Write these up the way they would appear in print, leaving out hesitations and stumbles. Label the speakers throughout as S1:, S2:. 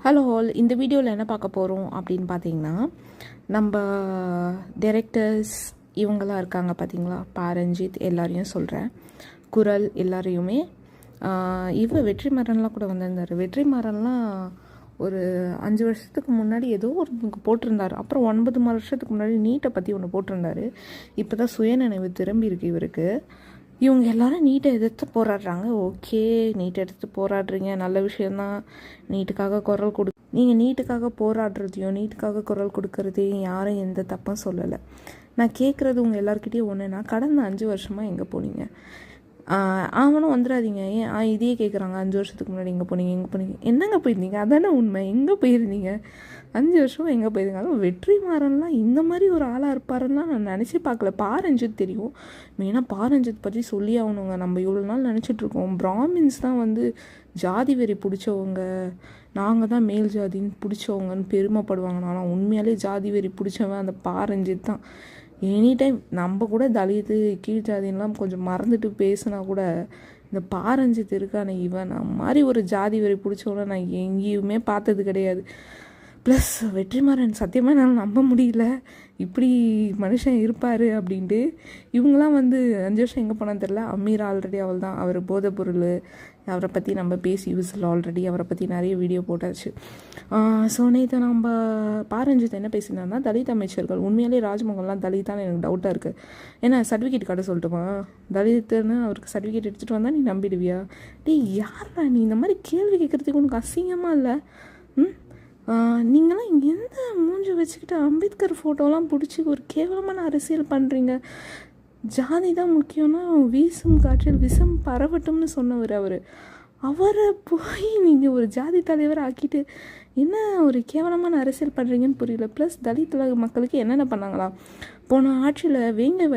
S1: Hello all, இந்த வீடியோவில் என்ன பார்க்க போகிறோம் அப்படின்னு பார்த்தீங்கன்னா, நம்ம டைரக்டர்ஸ் இவங்களாம் இருக்காங்க பார்த்தீங்களா, பாரஞ்சித் எல்லாரையும் சொல்கிறேன், குரல் எல்லாரையுமே. வெற்றிமாறன்லாம் கூட வந்திருந்தார். வெற்றிமாறன்லாம் ஒரு 5 வருஷத்துக்கு முன்னாடி ஏதோ ஒரு போட்டிருந்தார். அப்புறம் 9 வருஷத்துக்கு முன்னாடி நீட்டை பற்றி ஒன்று போட்டிருந்தார். இப்போ தான் சுயநினைவு திரும்பி இருக்கு இவருக்கு. இவங்க எல்லாரும் நீட்டை எதிர்த்து போராடுறாங்க. ஓகே, நீட்டை எடுத்து போராடுறீங்க, நல்ல விஷயந்தான். நீட்டுக்காக குரல் நீங்கள் நீட்டுக்காக போராடுறதையும் நீட்டுக்காக குரல் கொடுக்கறதையும் யாரும் எந்த தப்பும் சொல்லலை. நான் கேட்குறது உங்கள் எல்லாருக்கிட்டேயும் ஒன்றுனா, கடந்த 5 வருஷமாக எங்கே போனீங்க? அவனும் வந்துடாதீங்க. இதையே கேட்குறாங்க, 5 வருஷத்துக்கு முன்னாடி எங்கே போனீங்க? என்னங்க போயிருந்தீங்க? அதானே உண்மை. எங்கே போயிருந்தீங்க? 5 வருஷமாக எங்கே போயிருந்தீங்க? அதுவும் வெற்றிமாறன்லாம் இந்த மாதிரி ஒரு ஆளாக இருப்பாருலாம் நான் நினச்சி பார்க்கல. பாரஞ்சித் தெரியும், மெயினாக பாரஞ்சித் பற்றி சொல்லி ஆகணுங்க. நம்ம இவ்வளோ நாள் நினச்சிட்ருக்கோம் பிராமின்ஸ் தான் வந்து ஜாதி வெறி பிடிச்சவங்க, நாங்கள் தான் மேல் ஜாதின்னு பிடிச்சவங்கன்னு பெருமைப்படுவாங்க. ஆனால் உண்மையாலே ஜாதி வெறி பிடிச்சவன் அந்த பாரஞ்சித் தான். எனி டைம் நம்ம கூட தலித்து கீழ் ஜாதின்லாம் கொஞ்சம் மறந்துட்டு பேசுனா கூட, இந்த பாரஞ்சித் இருக்கான இவன் மாதிரி ஒரு ஜாதி வரி பிடிச்சவன நான் எங்கேயுமே பார்த்தது கிடையாது. ப்ளஸ் வெற்றிமாறன் சத்தியமாக என்னால் நம்ப முடியல இப்படி மனுஷன் இருப்பார் அப்படின்ட்டு. இவங்களாம் வந்து 5 வருஷம் எங்கே போனான்னு தெரில. அமீர் ஆல்ரெடி அவள் தான், அவர் போதை பொருள், அவரை பற்றி நம்ம பேசி யூஸில் ஆல்ரெடி அவரை பற்றி நிறைய வீடியோ போட்டாச்சு. ஸோ நேற்று நம்ம பாரஞ்சித் என்ன பேசினார்னா, தலித் அமைச்சர்கள் உண்மையிலே ராஜ்மோகன்லாம் தலித்தான்னு எனக்கு டவுட்டாக இருக்குது. ஏன்னா சர்டிஃபிகேட் காட்ட சொல்லட்டுமா? தலித்துன்னு அவருக்கு சர்டிஃபிகேட் எடுத்துகிட்டு வந்தால் நீ நம்பிடுவியா? யாரா நீ இந்த மாதிரி கேள்வி கேட்குறதுக்கு உனக்கு அசிங்கமாக இல்லை? நீங்களாம் எந்த மூஞ்சி வச்சுக்கிட்டு அம்பேத்கர் ஃபோட்டோலாம் பிடிச்சி ஒரு கேவலமான அரசியல் பண்ணுறீங்க? ஜாதி தான் முக்கியம்னா வீசும் காற்றில் விஷம் பரவட்டும்னு சொன்னவர் அவரை போய் நீங்கள் ஒரு ஜாதி தலைவரை ஆக்கிட்டு என்ன ஒரு கேவலமான அரசியல் பண்ணுறீங்கன்னு புரியல. ப்ளஸ் தலித் மக்களுக்கு என்னென்ன பண்ணாங்களா? போன ஆட்சியில் வேங்கை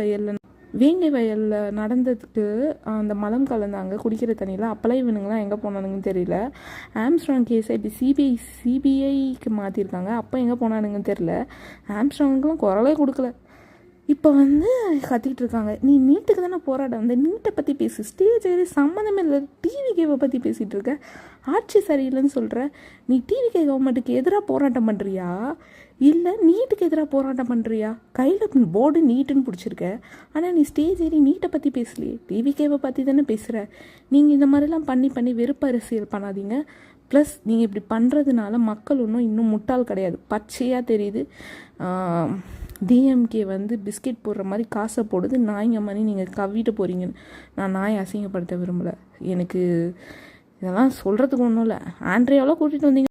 S1: வயலில் நடந்ததுக்கு அந்த மலம் கலந்தாங்க குடிக்கிற தண்ணியில். அப்போல்லாம் இவனுங்களாம் எங்கே போனானுங்கன்னு தெரியல. ஆம்ஸ்ட்ராங் கேஸை இப்படி சிபிஐக்கு மாற்றிருக்காங்க. அப்போ எங்கே போனானுங்கன்னு தெரியல. ஆம்ஸ்ட்ராங்குலாம் குரலே கொடுக்கல. இப்போ வந்து கத்திக்கிட்டு இருக்காங்க, நீ நீட்டுக்கு தானே போராட வந்த, நீட்டை பற்றி பேசு. ஸ்டேஜ் ஏறி சம்மந்தமே இல்லை டிவிகேவை பற்றி பேசிகிட்டு இருக்க. ஆட்சி சரியில்லைன்னு சொல்கிற. நீ டிவிகே கவர்மெண்ட்டுக்கு எதிராக போராட்டம் பண்ணுறியா இல்லை நீட்டுக்கு எதிராக போராட்டம் பண்ணுறியா? கையில் போர்டு நீட்டுன்னு பிடிச்சிருக்க, ஆனால் நீ ஸ்டேஜ் ஏறி நீட்டை பற்றி பேசலையே, டிவிகேவை பற்றி தானே பேசுகிற. நீங்கள் இந்த மாதிரிலாம் பண்ணி வெறுப்பு அரசியல் பண்ணாதீங்க. ப்ளஸ் நீங்கள் இப்படி பண்ணுறதுனால மக்கள் இன்னும் முட்டாள் கிடையாது, பச்சையாக தெரியுது. டிஎம்கே வந்து பிஸ்கெட் போடுற மாதிரி காசை போடுது, நாய்ங்க மாதிரி நீங்கள் கவிட்டு போகிறீங்கன்னு. நான் நாயை அசிங்கப்படுத்த விரும்பலை. எனக்கு இதெல்லாம் சொல்கிறதுக்கு ஒன்றும் இல்லை. ஆண்ட்ரியாவெலாம் கூட்டிகிட்டு வந்தீங்க.